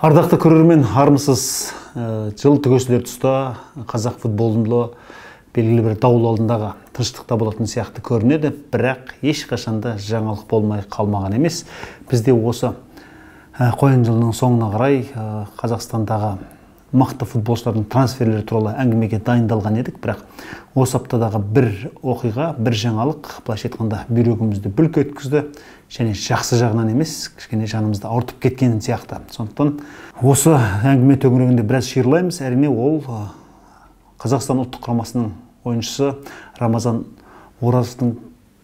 Ардақты көрермен, армысыз. Жыл түгесілер тұста қазақ футболында белгілі бір дауыл алдындағы тыныштықта болатын сияқты көрінеді, бірақ ешқашанда жаңалық болмай қалмаған емес. Бізде осы қоян жылының соңына қарай Қазақстандағы мықты футболшылардың трансферлері туралы әңгімеге дайындалған едік, бірақ осы аптадағы бір оқиға, бір жаңалық, былайша айтқанда бүйрегімізді бүлк еткізді, және жақсы жағынан емес, кішкене жанымызды ауыртып кеткен сияқты. Сондықтан осы әңгіме төңірегінде біраз шиырлаймыз. Әрине ол Қазақстан ұлттық құрамасының ойыншысы Рамазан Оразовтың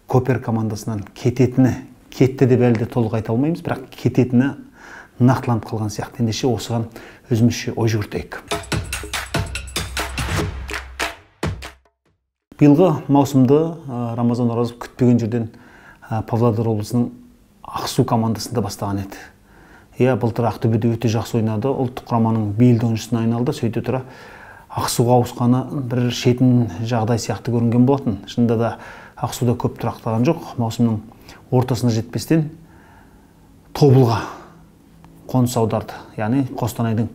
Копер командасынан кетті деп әлі де толық айта алмаймыз, бірақ кететіні нақтыланып қалған сияқты. Ендеше осыған өзімізше ой жүгіртейік. Биылғы маусымды Рамазан Оразов күтпеген жерден Павлодар облысының Ақсу командасында бастаған еді. Былтыр Ақтөбеде өте жақсы ойнады, ұлттық құраманың бейлді ойыншысына айналды. Сөйте тұра Ақсуға ауысқаны бір шетін жағдай сияқты көрінген болатын. Шынында да Ақсуда көп тұрақтаған жоқ. Маусымның ортасына жетпестен Тобылға қоныс аударды. Яғни Қостанайдың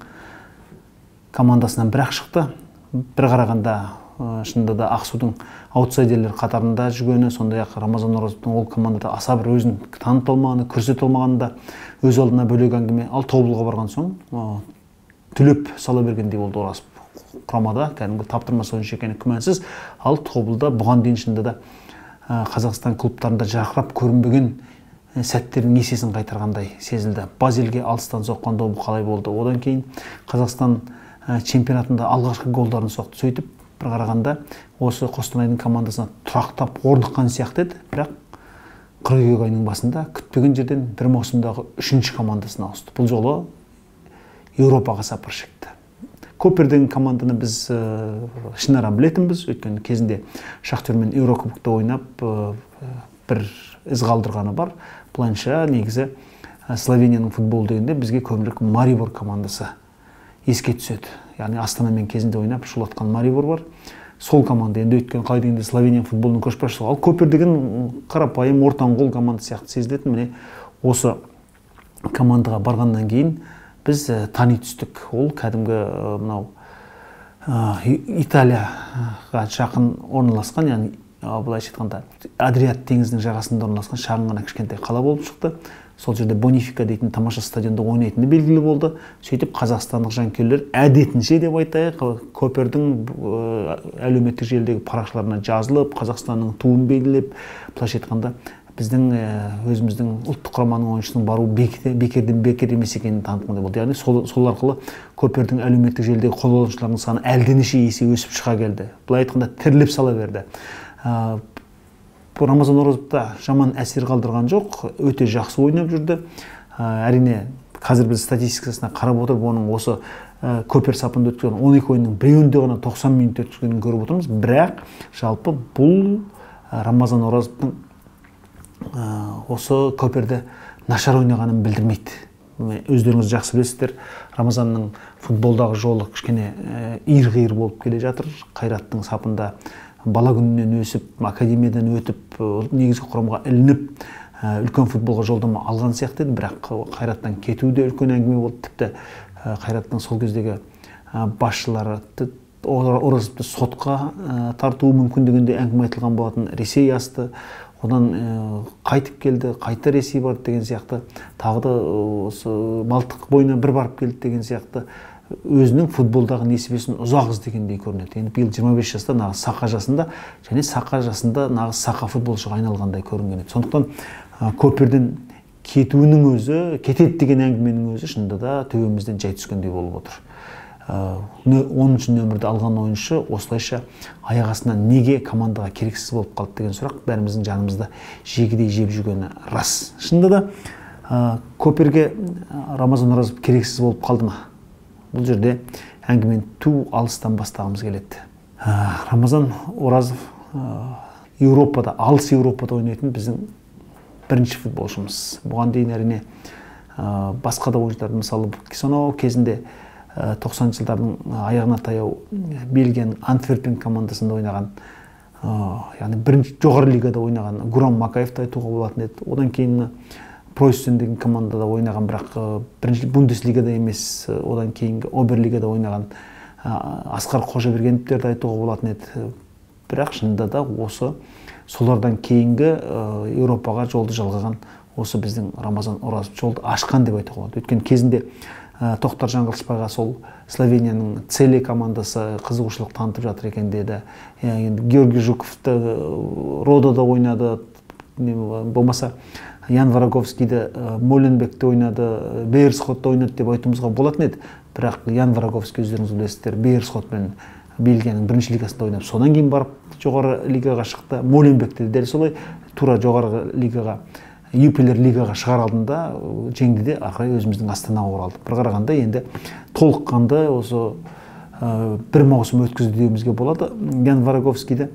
командасынан бір-ақ шықты. Бір қарағанда шынында да Ақсудың аутсайдерлер қатарында жүргені, сондай-ақ Рамазан Оразовтың ол командада аса бір өзін танып алмағаны, көрсете алмағаны да өз алдына бөлек әңгіме. Ал Тобылға барған соң түлеп сала бергендей болды Оразов. Құрамада кәдімгі таптырмас ойыншы екені күмәнсіз. Ал Тобылда бұған дейін шынында да Қазақстан клубтарында жарқырап көрінбеген сәттердің есесін қайтарғандай сезілді. Базелге алыстан соққан добы қалай болды. Одан кейін Қазақстан чемпионатында алғашқы голдарын соқты. Сөйтіп бір қарағанда осы Қостанайдың командасына тұрақтап орныққан сияқты еді, бірақ қыркүйек айының басында күтпеген жерден бір маусымдағы 3-ші командасына ауысты. Бұл жолы Еуропаға сапар шекті. Копердің команданы біз ішінара білетінбіз, өйткені кезінде Шахтермен Еурокубокта ойнап бір із қалдырғаны бар. Бұлайынша негізі Словенияның футбол дегенде бізге көбірек Марибор командасы еске түседі. Яғни Астанамен кезінде ойнап шулатқан Марибор бар. Сол команда енді өткен қалай дегенде Словения футболының көшбасшысы. Ал Копер деген қарапайым ортан қол команда сияқты сезілетін. Міне осы командаға барғаннан кейін біз тани түстік. Ол кәдімгі мынау Италияға жақын орналасқан, яғни былайша айтқанда Адриат теңізінің жағасында орналасқан шағын ғана кішкентай қала болып шықты. Сол жерде Бонифика дейтін тамаша стадионда ойнайтыны белгілі болды. Сөйтіп қазақстандық жанкүйерлер әдетінше деп айтайық, Копердің әлеуметтік желідегі парақшаларына жазылып, Қазақстанның туын белгілеп, былайша айтқанда біздің өзіміздің ұлттық құраманың ойыншысының бару бекерден бекер емес екенін танытқандай болды. Яғни сол арқылы Копердің әлеуметтік желідегі қолданушыларының саны әлденеше есе өсіп шыға келді. Былай айтқанда тіріліп сала берді. Рамазан Оразовта жаман әсер қалдырған жоқ, өте жақсы ойнап жүрді. Әрине, қазір біз статистикасына қарап отырып, оның осы Копер сапында өткен 12 ойынның біреуінде ғана 90 минут өткізгенін көріп отырмыз. Бірақ жалпы бұл Рамазан Оразовтың осы Коперде нашар ойнағанын білдірмейді. Өздеріңіз жақсы білесіздер, Рамазанның футболдағы жолы кішкене иір-қиыр болып келе жатыр. Қайраттың сапында бала күнінен өсіп, академиядан өтіп, негізгі құрамға ілініп, үлкен футболға жолдама алған сияқты еді, бірақ Қайраттан кетуі де үлкен әңгіме болды. Тіпті Қайраттың сол кездегі басшылары Оразовты сотқа тартуы мүмкін дегенде әңгіме айтылған болатын. Ресей асты, одан қайтып келді, қайта Ресей барды деген сияқты, тағы да Балтық бойына бір барып келді деген сияқты, өзінің футболдағы несібесін ұзақ іздегендей көрінеді. Енді биыл 25 жаста нағыз сақа жасында, және сақа жасында нағыз сақа футболшыға айналғандай көрінген еді. Сондықтан Коперден кетуінің өзі, кетеді деген әңгіменің өзі шынында да төбемізден жай түскендей болып отыр. 10-ші нөмірді алған ойыншы осылайша аяқ астынан неге командаға керексіз болып қалды деген сұрақ бәріміздің жанымызда жегідей жеп жүргені рас. Шынында да Коперге Рамазан Оразов керексіз болып қалды ма? Бұл жерде әңгімен алыстан бастағымыз келеді. Рамазан Оразов Еуропада, алыс Еуропада ойнайтын біздің бірінші футболшымыз. Бұған дейін әрине басқа да ойыншыларды, мысалы сонау кезінде 90 жылдардың аяғына таяу Бельгияның Антверпен командасында ойнаған, яғни бірінші жоғары лигада ойнаған Гурам Макаевты айтуға болатын еді. Одан кейін Пройсен деген командада ойнаған, бірақ бірінші Бундеслигада емес, одан кейінгі Оберлигада ойнаған Асқар Қожабергеновтерді айтуға болатын еді. Бірақ шынында да осы солардан кейінгі Еуропаға жолды жалғаған осы біздің Рамазан Оразов жолды ашқан деп айтуға болады. Өткен кезінде Тоқтар Жаңғылышбайға сол Словенияның Целе командасы қызығушылық танытып жатыр екен деді. Георгий Жуковты Родода ойнады, болмаса Ян Вараговскийді Моленбекте ойнады, Бейерсхотта ойнады деп айтуымызға болатын еді. Бірақ Ян Вараговский, өздеріңіз білесіздер, Бейерсхотпен Бельгияның бірінші лигасында ойнап, содан кейін барып жоғары лигаға шықты. Моленбекте дәл солай тура жоғары лигаға, Юпилер лигаға шығар алдында жеңді де ақыры өзіміздің Астанаға оралды. Bir қарағанда енді толыққанды осы бір маусым өткізді деуімізге болады Ян Вараговскийді.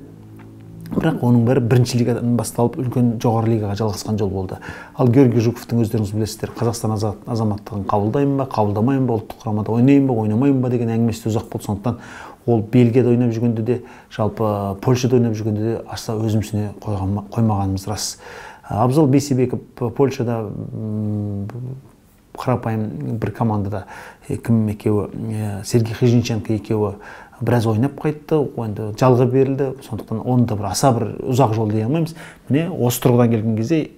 Бірақ оның бәрі бірінші лигадан басталып үлкен жоғары лигаға жалғасқан жол болды. Ал Георгий Жуковтың өздеріңіз білесіздер, Қазақстан азаматтығын қабылдаймын ба, қабылдамаймын ба, ұлттық құрамада ойнаймын ба, ойнамаймын ба деген әңгімесі ұзақ болды. Сондықтан ол Бельгияда ойнап жүргенде де, жалпы Польшада ойнап жүргенде де аса өзімсіне қоймағанымыз рас. Абзал Бейсебеков Польшада қарапайым бір командада кім екеуі, Сергей Хижниченко екеуі біраз ойнап қайтты, енді жалға берілді. Сондықтан оны да бір аса бір ұзақ жол дей алмаймыз. Міне осы тұрғыдан келген кезде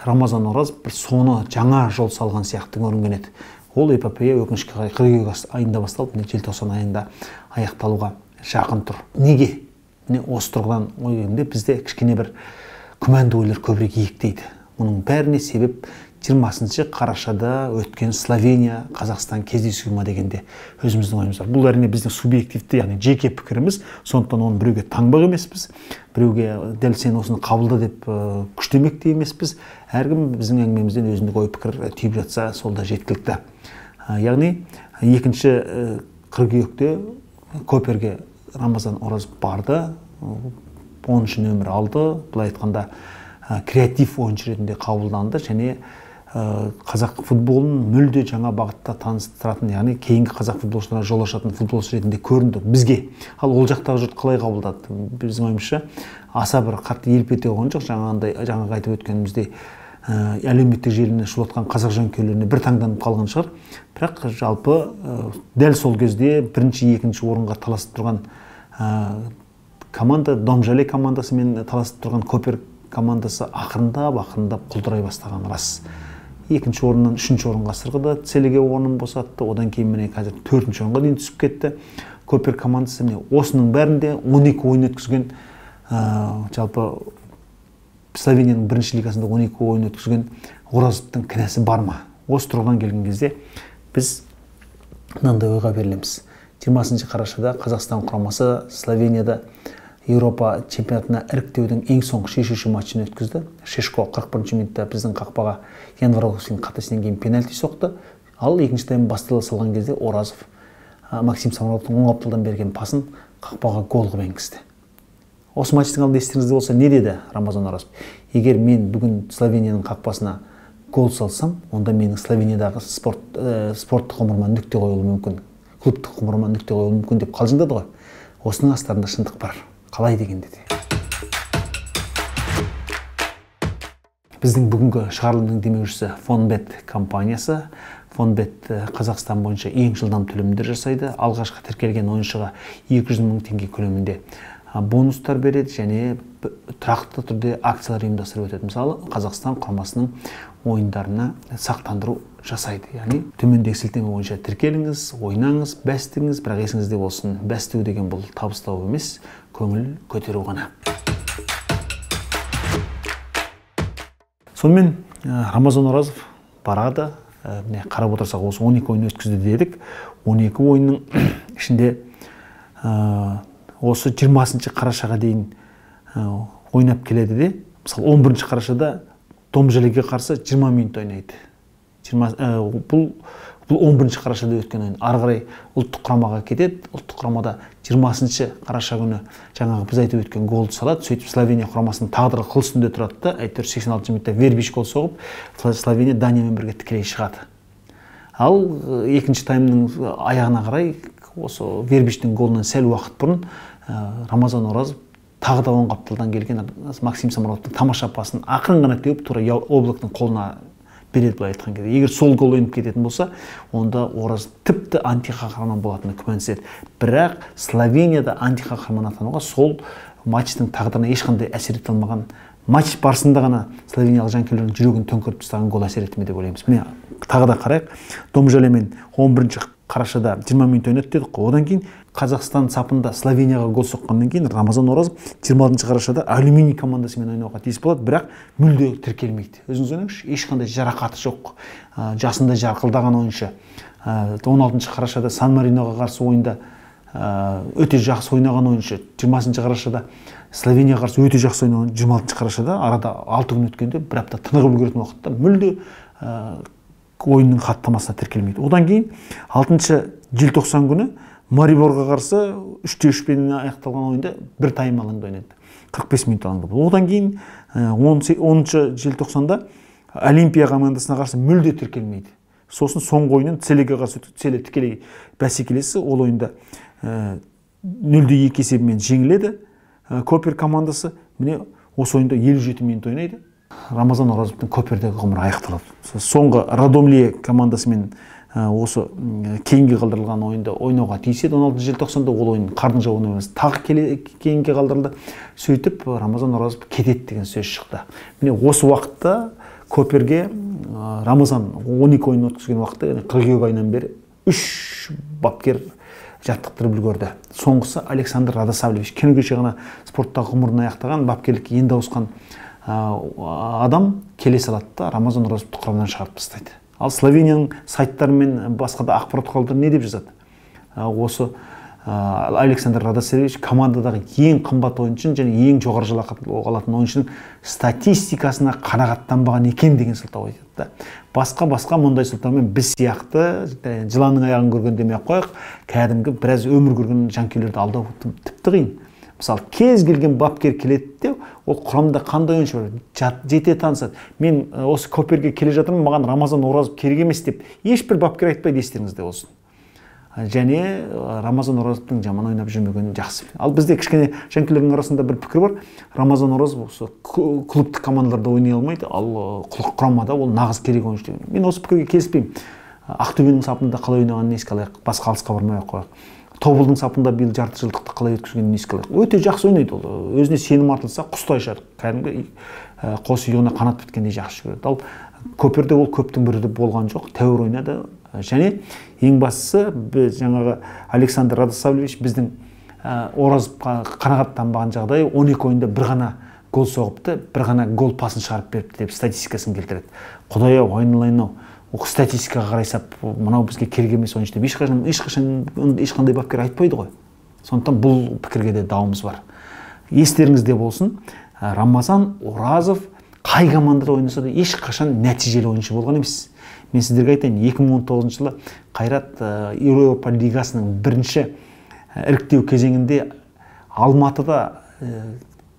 Рамазан Оразов бір соны жаңа жол салған сияқты көрінген еді. Ол эпопея өкінішке қарай қыркүйек айында басталып, желтоқсан айында аяқталуға жақын тұр. Неге? Міне осы тұрғыдан ойгенде бізде кішкене бір күмәнді ойлар көбірек иектейді. Мұның бәріне себеп 20 қарашада өткен Словения Қазақстан кездесуі ма дегенде өзіміздің ойымыз бар. Бұл әрине біздің субъективті, яғни жеке пікіріміз, сондықтан оны біреуге таңбақ емеспіз, біреуге дәл сен осыны қабылда деп күштемек те емеспіз. Әркім біздің әңгімемізден өзіндік ой пікір түйіп жатса, сол да жеткілікті. Яғни екінші қыркүйекте Коперге Рамазан Оразов барды, 10-ші нөмір алды. Былай айтқанда креатив ойыншы ретінде қабылданды және қазақ футболын мүлде жаңа бағытта таныстыратын, яғни кейінгі қазақ футболшыларына жол ашатын футболшы ретінде көрінді бізге. Ал ол жақтағы жұрт қалай қабылдады? Біздің ойымызша аса бір қатты елп ете қойған жоқ. Жаңағы айтып өткеніміздей әлеуметтік желіні шулатқан қазақ жанкүйерлеріне бір таңданып қалған шығар. Бірақ жалпы дәл сол кезде бірінші, екінші орынға таласып тұрған команда, Домжале командасымен таласып тұрған Копер командасы ақырындап құлдырай бастаған рас. Екінші орыннан үшінші орынға сырғыды, Целеге орнын босатты, одан кейін міне қазір төртінші орынға дейін түсіп кетті. Копер командасы міне осының бәрінде 12 ойын өткізген, жалпы Словенияның бірінші лигасында 12 ойын өткізген Оразовтың кінәсі бар ма? Осы тұрғыдан келген кезде біз мынандай ойға берілеміз. 20 қарашада Қазақстан құрамасы Словенияда Еуропа чемпионатына іріктеудің ең соңғы шешуші матчын өткізді. Шешко 41-ші минутта біздің қақпаға Ян Вараговскийдің қатесінен кейін пенальти соқты. Ал екінші тайм бастала салған кезде Оразов Максим Самаровтың оң қапталдан берген пасын қақпаға гол қылып енгізді. Осы матчтың алдында естеріңізде болса не деді Рамазан Оразов? Егер мен бүгін Словенияның қақпасына гол салсам, онда менің Словениядағы спорттық ғұмырыма нүкте қойылуы мүмкін, клубтық ғұмырыма нүкте қойылуы мүмкін деп қалжыңдады ғой. Осының астарында шындық бар. Қалай дегенде де. Біздің бүгінгі шығарылымның демеушісі Фонбет компаниясы. Фонбет Қазақстан бойынша ең жылдам төлемдер жасайды. Алғашқы тіркелген ойыншыға 200 мың теңге көлемінде бонустар береді және тұрақты түрде акциялар ұйымдастырып өтеді. Мысалы, Қазақстан құрамасының ойындарына сақтандыру жасайды. Яғни төмендегі сілтеме бойынша тіркеліңіз, ойнаңыз, бәстіңіз, бірақ есіңізде болсын, бәстіу деген бұл табыстау емес, көңіл көтеру ғана. Сонымен Рамазан Оразов барады. Міне қарап отырсақ, осы 12 ойын өткізді дедік. 12 ойынның ішінде осы 20 қарашаға дейін ойнап келеді де. Мысалы 11 қарашада Домжалеге қарсы 20 минут ойнайды. Бұл 11 қарашада өткен ойын. Ары қарай ұлттық құрамаға кетеді. Ұлттық құрамада 20 қараша күні жаңағы біз айтып өткен голды салады. Сөйтіп Словения құрамасының тағдыры қыл үстінде тұрады да, әйтеуір 86 минутта Вербиш гол соғып, Словения Даниямен бірге тікелей шығады. Ал екінші таймның аяғына қарай осы Вербиштің голынан сәл уақыт бұрын Рамазан Оразов тағы да оң қапталдан келген Максим Самаровтың тамаша пасын ақырын ғана теуіп тура Облактың қолына береді былай айтқан кезде. Егер сол гол еніп кететін болса, онда Оразов тіпті антиқахарман болатыны күмәнсіз еді. Бірақ Словенияда антиқахарман атануға сол матчтың тағдырына ешқандай әсер ете алмаған, матч барысында ғана словениялық жанкүйерлердің жүрегін төңкеріп тастаған гол әсер етті ме деп ойлаймыз. Міне тағы да қарайық. Домжалемен 11 қарашада 20 минут ойнады дедік қой. Одан кейін Қазақстан сапында Словенияға гол соққаннан кейін Рамазан Оразов 26 қарашада Алюминий командасымен ойнауға тиіс болады, бірақ мүлде тіркелмейді. Өзіңіз ойлаңызшы, ешқандай жарақаты жоқ, жасында жарқылдаған ойыншы. 16 қарашада Сан Мариноға қарсы ойында өте жақсы ойнаған ойыншы. 20 қарашада Словенияға қарсы өте жақсы ойнаған, 26 қарашада арада 6 күн өткенде бір апта тынығып үлгеретін уақытта мүлде ойынның хаттамасына тіркелмейді. Одан кейін 6 желтоқсан күні Мариборға қарсы 3-3 аяқталған ойында бір тайм алаңда ойнады. 45 минут алаңда. Одан кейін 10 желтоқсанда Олимпия командасына қарсы мүлде тіркелмейді. Сосын соңғы ойынын Целеге қарсы өтті. Целе тікелей бәсекелесі, ол ойында 0-2 есебімен жеңіледі. Копер командасы міне осы ойында 57 минут ойнайды. Рамазан Оразовтың Копердегі ғұмыры аяқталады. Соңғы Радомлие командасымен осы кейінге қалдырылған ойында ойнауға тиіс еді. 16 желтоқсанда ол ойын қардың жауына емес тағы кейінге қалдырылды. Сөйтіп Рамазан Оразов кетеді деген сөз шықты. Міне осы уақытта Коперге Рамазан 12 ойын өткізген уақытта қыркүйек айынан бері 3 бапкер жаттықтырып үлгерді. Соңғысы Александр Радосавлевич. Күні кеше ғана спорттағы ғұмырын аяқтаған, бапкерлікке енді ауысқан адам келе салады да Рамазан Оразовты құрамнан шығарып тастайды. Ал Словенияның сайттары мен басқа да ақпарат құралдары не деп жазады? Осы Александр Радосавлевич командадағы ең қымбат ойыншы және ең жоғары жалақы алатын ойыншының статистикасына қанағаттанбаған екен деген сылтау айтады. Басқа мұндай сылтаумен біз сияқты жыланның аяғын көрген демей қояйық, кәдімгі біраз өмір көрген жанкүйерлерді алдау тіпті қиын. Мысалы, кез келген бапкер келеді де, ол құрамда қандай ойыншы бар, жете танысады. Мен осы Коперге келе жатырмын, маған Рамазан Оразов керек емес деп, ешбір бапкер айтпайды, естеріңізде болсын. Және Рамазан Оразовтың жаман ойнап жүрмегені жақсы. Ал бізде кішкене жанкүйерлердің арасында бір пікір бар. Рамазан Оразов осы клубтық командаларда ойнай алмайды, ал құрамада ол нағыз керек ойыншы деген. Мен осы пікірге келіспеймін. Ақтөбенің сапында қалай ойнағанын еске алайық, басқа алысқа бармай ақ қояйық. Тобылдың сапында биыл жарты жылдықты қалай өткізгенін еске алайық. Өте жақсы ойнайды ол. Өзіне сенім артылса құстай ұшады. Кәдімгі қос иығына қанат біткендей жақсы жүреді. Ал Коперде ол көптің бірі болған жоқ, тәуір ойнады. Және ең бастысы біз жаңағы Александр Радосавлевич біздің Оразовқа қанағаттанбаған жағдай 12 ойында бір ғана гол соғыпты, бір ғана гол пасын шығарып беріпті деп статистикасын келтіреді. Құдай-ау, айналайын-ау. Ол статистикаға қарайсап, мынау бізге керек емес ойыншы деп ешқандай бапкер айтпайды ғой. Сондықтан бұл пікірге де дауымыз бар. Естеріңізде болсын, Рамазан Оразов қай командада ойнаса да ешқашан нәтижелі ойыншы болған емес. Мен сіздерге айтайын, 2019 жылы Қайрат Еуропа лигасының бірінші іріктеу кезеңінде Алматыда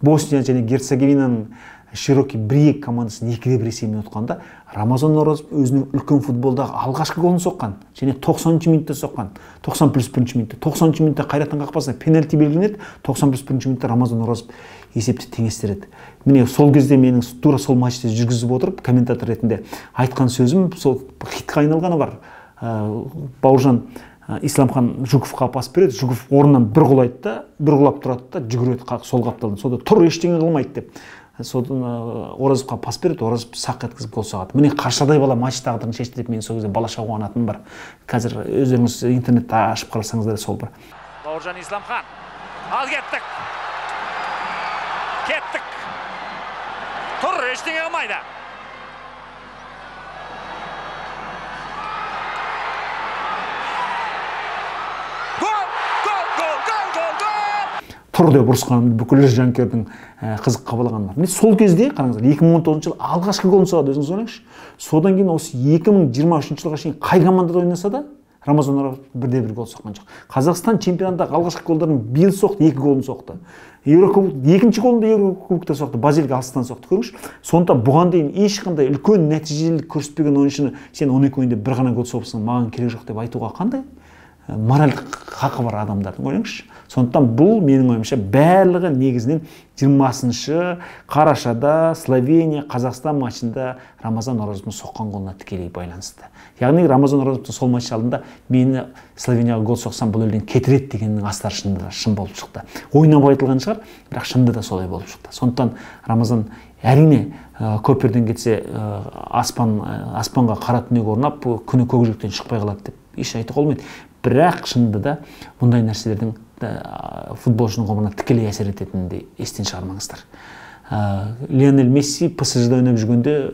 Босния және Герцеговинаның Широкий Бриек командасын 2-1 есебімен ұтқанда Рамазан Оразов өзінің үлкен футболдағы алғашқы голын соққан, және 90 минутта соққан. 90 плюс 1 минутта. 90 минутта Қайраттың қақпасына пенальти белгіленеді, 90 плюс 1 минутта Рамазан Оразов есепті теңестіреді. Міне сол кезде менің тура сол матчты жүргізіп отырып, комментатор ретінде айтқан сөзім сол хитқа айналғаны бар. Бауыржан Исламхан Жуковқа пас береді, Жуков орнынан бір құлайды да, бір құлап тұрады да, жүгіреді сол қапталдан. Сонда тұр, ештеңе қылмайды деп. Содан Оразовқа пас береді, Оразов сақ еткізіп гол соғады. Міне қаршадай бала матч тағдырын шешті деп мен сол кезде балаша қуанатыным бар. Қазір өздеріңіз интернетте ашып қарасаңыздар сол бар. Бауыржан Исламхан. Ал кеттік. Кеттік. Тұр, ештеңе қылмайды. Тұр деп ұрысқан бүкіл жанкүйердің қызық қабылдағаны бар. Сол кезде қараңыздар, 2019 жылы алғашқы голын соғады, өзіңіз ойлаңызшы. Содан кейін осы 2023 жылға шейін қай командада ойнаса да Рамазан Оразов бірде-бір гол соққан жоқ. Қазақстан чемпионатындағы алғашқы голдарын биыл соқты, 2 голын соқты. Еврокубок екінші голын да Еврокубокта соқты, Базель алыстан соқты, көріңізші. Сонда бұған дейін ешқандай үлкен нәтижелілік көрсетпеген ойыншыны сен 12 ойында бір ғана гол соғыпсың, маған керек жоқ деп айтуға қандай моральдық хақы бар адамдардың, ойлаңызшы. Сондықтан бұл менің ойымша барлығы негізінен 20 қарашада Словения Қазақстан матчында Рамазан Оразовтың соққан голына тікелей байланысты. Яғни Рамазан Оразовтың сол матч алдында мені Словенияға гол соқсам бұл елден кетіреді дегеннің астары шын болып шықты. Ойнап айтылған шығар, бірақ шынында да солай болып шықты. Сондықтан Рамазан әрине көперден кетсе аспанға қара түнек орнап күні көкжиектен шықпай қалады деп еш айтуға болмайды. Бірақ шынында да мұндай нәрселердің футболшының ғұмырына тікелей әсер ететінін естен шығармаңыздар. Лионель Месси ПСЖ-да ойнап жүргенде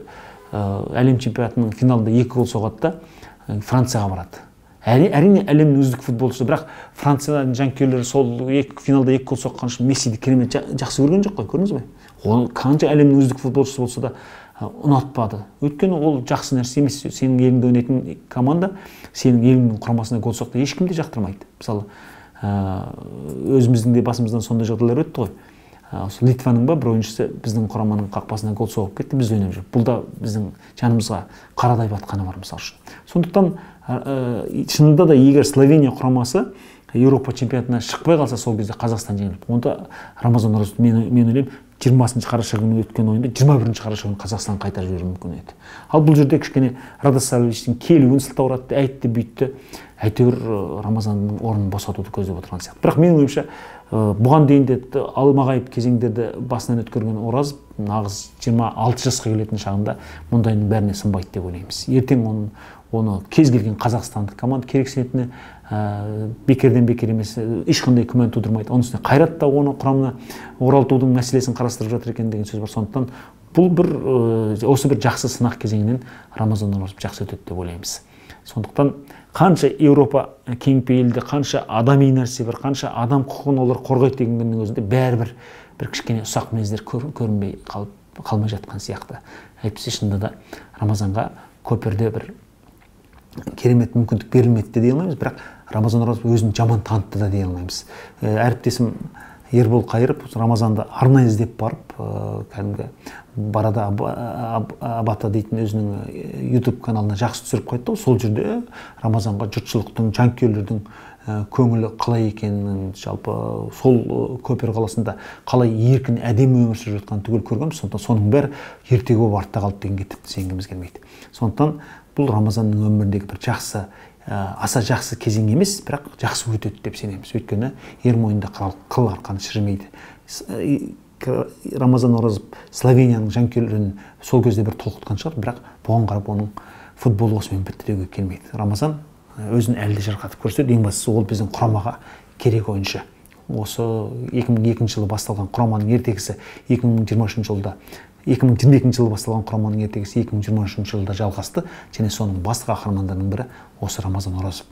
әлем чемпионатының финалында 2 гол соғады да Францияға барады. Әрине әлемнің үздік футболшысы, бірақ Францияның жанкүйерлері сол финалда 2 гол соққан үшін Мессиді керемет жақсы көрген жоқ қой, көрдіңіз бе? Ол қанша әлемнің үздік футболшысы болса да ұнатпады. Өйткені ол жақсы нәрсе емес. Сенің еліңде ойнайтын команда сенің еліңнің құрамасына гол соқты ешкім де жақтырмайды. Мысалы, өзіміздің де басымыздан сондай жағдайлар өтті ғой. Литваның бір ойыншысы біздің құраманың қақпасына гол соғып кетті, біз ойнап жүріп. Бұл да біздің жанымызға қарадай батқаны бар, мысал үшін. Сондықтан шынында да егер Словения құрамасы Еуропа чемпионатына шықпай қалса, сол кезде Қазақстан жеңіліп, онда Рамазан Оразов мен ойлаймын 20 қараша күні өткен ойында 21 қараша күні Қазақстан қайтарып жіберуі мүмкін еді. Ал бұл жерде кішкене Радосаловичтің келуін сылтауратты, әйтті бүйтті. Әйтеуір Рамазанның орнын босатуды көздеп отырған сияқты. Бірақ менің ойымша бұған дейін де алмағайып кезеңдерді басынан өткерген Оразов нағыз 26 жасқа келетін шағында мұндайдың бәріне сынбайды деп ойлаймыз. Ертең оны кез келген қазақстандық команда керексінетіні бекерден бекер емес, ешқандай күмән тудырмайды. Оның үстіне Қайрат та оны құрамына оралтудың мәселесін қарастырып жатыр екен деген сөз бар. Сондықтан бұл осы бір жақсы сынақ кезеңінен Рамазан Оразов жақсы өтеді деп ойлаймыз. Сондықтан қанша Еуропа кеңпейілді, қанша адами нәрсе бар, қанша адам құқығын олар қорғайды дегеннің өзінде бәрібір бір кішкене ұсақ мінездер көрінбей қалмай жатқан сияқты. Әйтпесе шынында да Рамазанға көперде бір керемет мүмкіндік берілмеді де дей алмаймыз, бірақ Рамазан Оразов өзін жаман танытты да дей алмаймыз. Әріптесім Ербол Қайыров Рамазанды арнайы іздеп барып, кәдімгі Барада Абата дейтін өзінің YouTube каналына жақсы түсіріп қайтты. Сол жерде Рамазанға жұртшылықтың, жанкүйерлердің көңілі қалай екенін, жалпы сол Көпер қаласында қалай еркін әдемі өмір сүріп жатқанын түгел көргенбіз. Сондықтан соның бәрі ертегі болып артта қалды дегенге тіпті сенгіміз келмейді. Сондықтан бұл Рамазанның өміріндегі бір жақсы, аса жақсы кезең емес, бірақ жақсы өтеді деп сенеміз. Өйткені ер мойында қыл арқан шірімейді. Рамазан Оразов Словенияның жанкүйерлерін сол кезде бір толқытқан шығар, бірақ бұған қарап оның футболы осымен бітті деуге келмейді. Рамазан өзін әлі де жарқатып көрсетеді. Ең бастысы ол біздің құрамаға керек ойыншы. Осы 2002 жылы басталған құраманың ертегісі 2022 жылы басталған құраманың ертегісі 2023 жылда жалғасты, және соның басты қаһармандарының бірі осы Рамазан Оразов.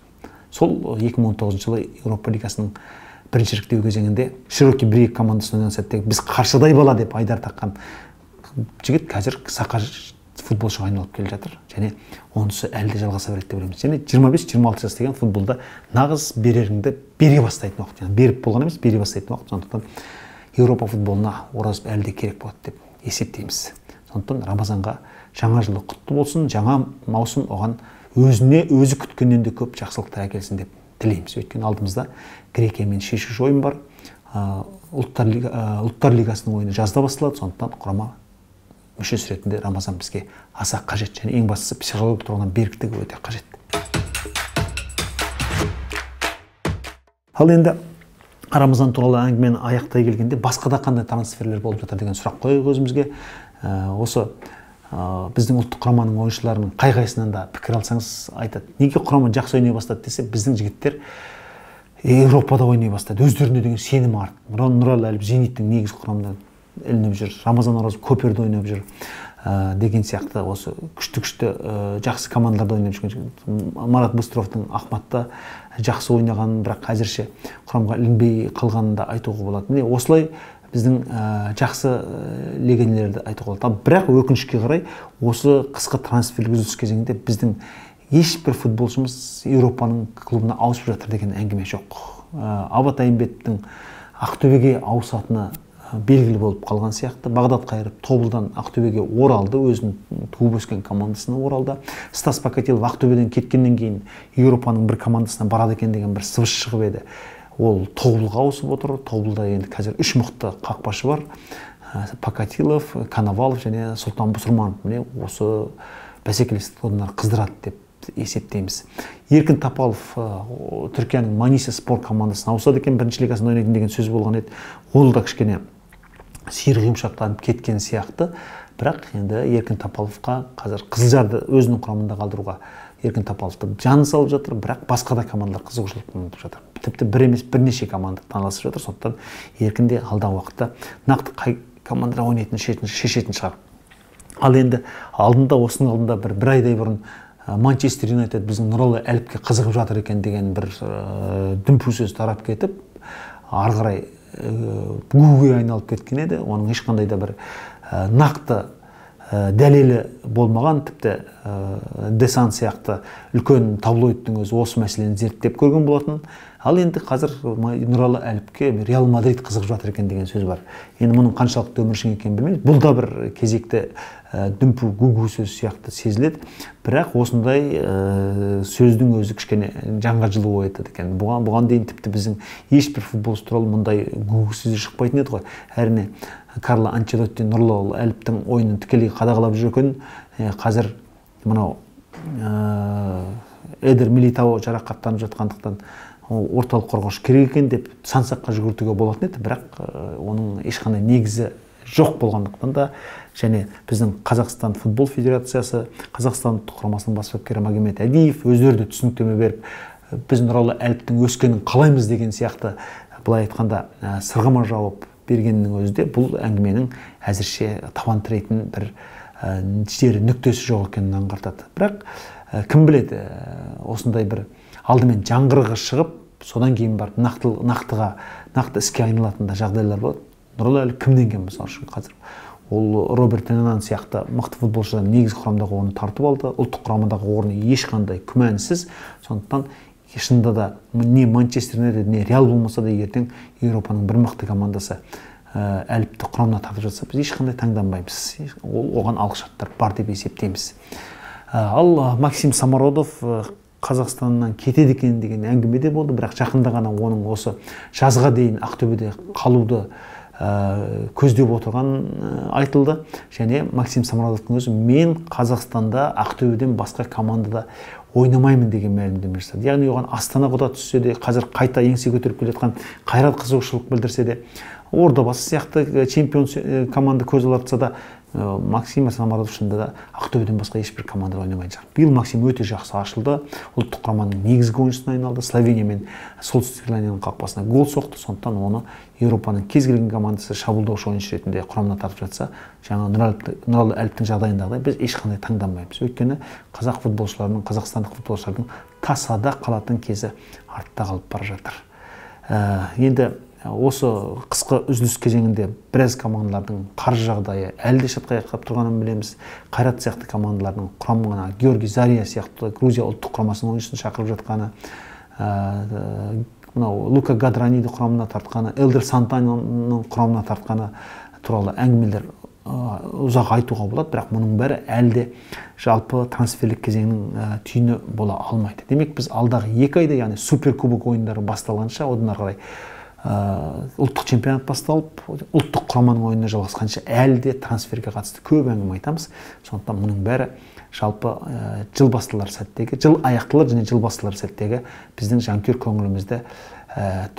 Сол 2019 жылы Еуропа лигасының бірінші іріктеу кезеңінде Широкий Брик командасына ойнаған сәтте біз қаршадай бала деп айдар таққан жігіт қазір сақа футболшыға айналып келе жатыр, және онысы әлі де жалғаса береді деп ойлаймыз. Және 25-26 жас деген футболда нағыз береріңді бере бастайтын уақыт, яғни беріп болған емес, бере бастайтын уақыт. Сондықтан Еуропа футболына Оразов әлі де керек болады деп есептейміз. Сондықтан Рамазанға жаңа жылы құтты болсын, жаңа маусым оған өзі күткеннен де көп жақсылықтар әкелсін деп тілейміз. Өйткені алдымызда Грекиямен шешуші ойын бар. Ұлттар лигасының ойыны жазда басталады. Сондықтан құрама мүшесі ретінде Рамазан бізге аса қажет, және ең бастысы психологиялық тұрғыдан беріктігі өте қажет. Ал енді Рамазан туралы әңгімені аяқтай келгенде басқа да қандай трансферлер болып жатыр деген сұрақ қойып өзімізге. Осы біздің ұлттық құраманың ойыншыларының қай-қайсынан да пікір алсаңыз айтады. Неге құрама жақсы ойнай бастады десе, біздің жігіттер Еуропада ойнай бастады. Өздеріне деген сенім артты. Нұралы Әліп Зениттің негізгі құрамында ілініп жүр. Рамазан Оразов Көперде ойнап жүр деген сияқты осы күшті жақсы командаларда ойнап жүрген. Марат Быстровтың Ахматта жақсы ойнаған, бірақ әзірше құрамға ілінбей қалғанын да айтуға болады. Міне осылай біздің жақсы легионерлерді айтуға болады. Бірақ өкінішке қарай осы қысқы трансферлік үзіліс кезеңінде біздің ешбір футболшымыз Еуропаның клубына ауысып жатыр деген әңгіме жоқ. Абат Айымбеттің Ақтөбеге ауысатыны белгілі болып қалған сияқты. Бағдат Қайыров Тобылдан Ақтөбеге оралды, өзінің туып өскен командасына оралды. Стас Покатилов Ақтөбеден кеткеннен кейін Еуропаның бір командасына барады екен деген бір сыбыс шығып еді. Ол Тобылға ауысып отыр. Тобылда енді қазір 3 мықты қақпашы бар. Покатилов, Коновалов және Сұлтан Бұсырманов. Міне осы бәсекелестік одан қыздырады деп есептейміз. Еркін Тапалов Түркияның Маниса спорт командасына ауысады екен, бірінші лигасында ойнайтын деген сөз болған еді. Ол да кішкене сиыр құйымшақтанып кеткен сияқты. Бірақ енді Еркін Тапаловқа қазір Қызылжарды өзінің құрамында қалдыруға Еркін Тапаловты жаны салып жатыр, бірақ басқа да командалар қызығушылық танытып жатыр. Тіпті бір емес бірнеше команда таласып жатыр. Сондықтан Еркін де алдағы уақытта нақты қай командада ойнайтынын шешетін шығар. Ал енді осының алдында бір айдай бұрын Манчестер Юнайтед біздің Нұралы Әліпке қызығып жатыр екен деген бір дүмпу сөз тарап кетіп, ары қарай гуге айналып кеткен еді. Оның ешқандай да бір нақты дәлелі болмаған, тіпті Десан сияқты үлкен таблоидтың өзі осы мәселені зерттеп көрген болатын. Ал енді қазір Нұралы Әліпке Реал Мадрид қызығып жатыр екен деген сөз бар. Енді мұның қаншалықты өміршең екенін білмейміз. Бұл да бір кезекті дүмпу гугу сөз сияқты сезіледі. Бірақ осындай сөздің өзі кішкене жанға жылу оятады екен. Бұған дейін тіпті біздің ешбір футболшы туралы мұндай гугу сөзі шықпайтын еді ғой. Әрине Карло Анчелотти Нұрлы Әліптің ойынын тікелей қадағалап жүр екен. Қазір мынау Эдер Милитао жарақаттанып жатқандықтан орталық қорғаушы керек екен деп сан-саққа жүгіртуге болатын еді, бірақ оның ешқандай негізі жоқ болғандықтан да, және біздің Қазақстан футбол федерациясы, Қазақстан ұлттық құрамасының бас бапкері Магомед Әдиев өздері де түсініктеме беріп, біз Нұралы Әліптің өскенін қалаймыз деген сияқты, былай айтқанда сырғыма жауап бергеннің өзі де бұл әңгіменің әзірше табан тірейтін бір жері нүктесі жоқ екенін аңғартады. Бірақ кім біледі, осындай бір алдымен жаңғырығы шығып, содан кейін барып нақты іске айналатын да жағдайлар болады. Нұралы Әліп кімнен кем мысалы үшін қазір? Ол Роберт Теннан сияқты мықты футболшыдан негізгі құрамдағы орны тартып алды. Ұлттық құрамадағы орны ешқандай күмәнсіз. Сондықтан шынында да не Манчестер Юнайтед, не Реал болмаса да ертең Еуропаның бір мықты командасы Әліпті құрамына тартып жатса, біз ешқандай таңданбаймыз. Оған алғышарттар бар деп есептейміз. Ал Максим Самородов Қазақстаннан кетеді екен деген әңгіме де болды, бірақ жақында ғана оның осы жазға дейін Ақтөбеде қалуды көздеп отырған айтылды. Және Максим Самородовтың өзі мен Қазақстанда Ақтөбеден басқа командада ойнамаймын деген мәлімдеме жасады. Яғни оған Астана құда түссе де, қазір қайта еңсе көтеріп келе жатқан Қайрат қызығушылық білдірсе де, Ордабасы сияқты чемпион команда көз алартса да, Максим Самородов шынында да Ақтөбеден басқа ешбір командада ойнамайтын шығар. Биыл Максим өте жақсы ашылды. Ұлттық құраманың негізгі ойыншысына айналды. Словения мен Солтүстік Ирландияның қақпасына гол соқты. Сондықтан оны Еуропаның кез келген командасы шабуылдаушы ойыншы ретінде құрамына тартып жатса, жаңа Нұралы Әліптің жағдайындағыдай біз ешқандай таңданбаймыз. Өйткені қазақ футболшыларының, қазақстандық футболшылардың тасада қалатын кезі артта қалып бара жатыр. Енді осы қысқы үзіліс кезеңінде біраз командалардың қаржы жағдайы әлде шатқаяқтап тұрғанын білеміз. Қайрат сияқты командалардың құрамына Георгий Зария сияқты Грузия ұлттық құрамасының ойыншысын шақырып жатқаны, Лука Гадраниді құрамына тартқаны, Элдер Сантаноның құрамына тартқаны туралы әңгімелер ұзақ айтуға болады, бірақ мұның бәрі әлде жалпы трансферлік кезеңнің түйіні бола алмайды. Демек біз алдағы 2 айда, яғни суперкубок ойындары басталғанша, одан ары қарай ұлттық чемпионат басталып, ұлттық құраманың ойынына жалғасқанша әлде трансферге қатысты көп әңгіме айтамыз. Сондықтан мұның бәрі жалпы жыл басталар сәттегі, жыл аяқталар және жыл басталар сәттегі біздің жанкүйер көңілімізді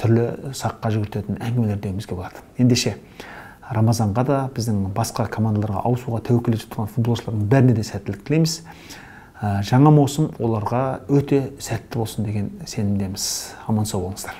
түрлі саққа жүгіртетін әңгімелер деуімізге болады. Ендеше Рамазанға да біздің басқа командаларға ауысуға тәуекел етіп тұрған футболшылардың бәріне де сәттілік тілейміз. Жаңа маусым оларға өте сәтті болсын деген сенімдеміз. Аман сау болыңыздар.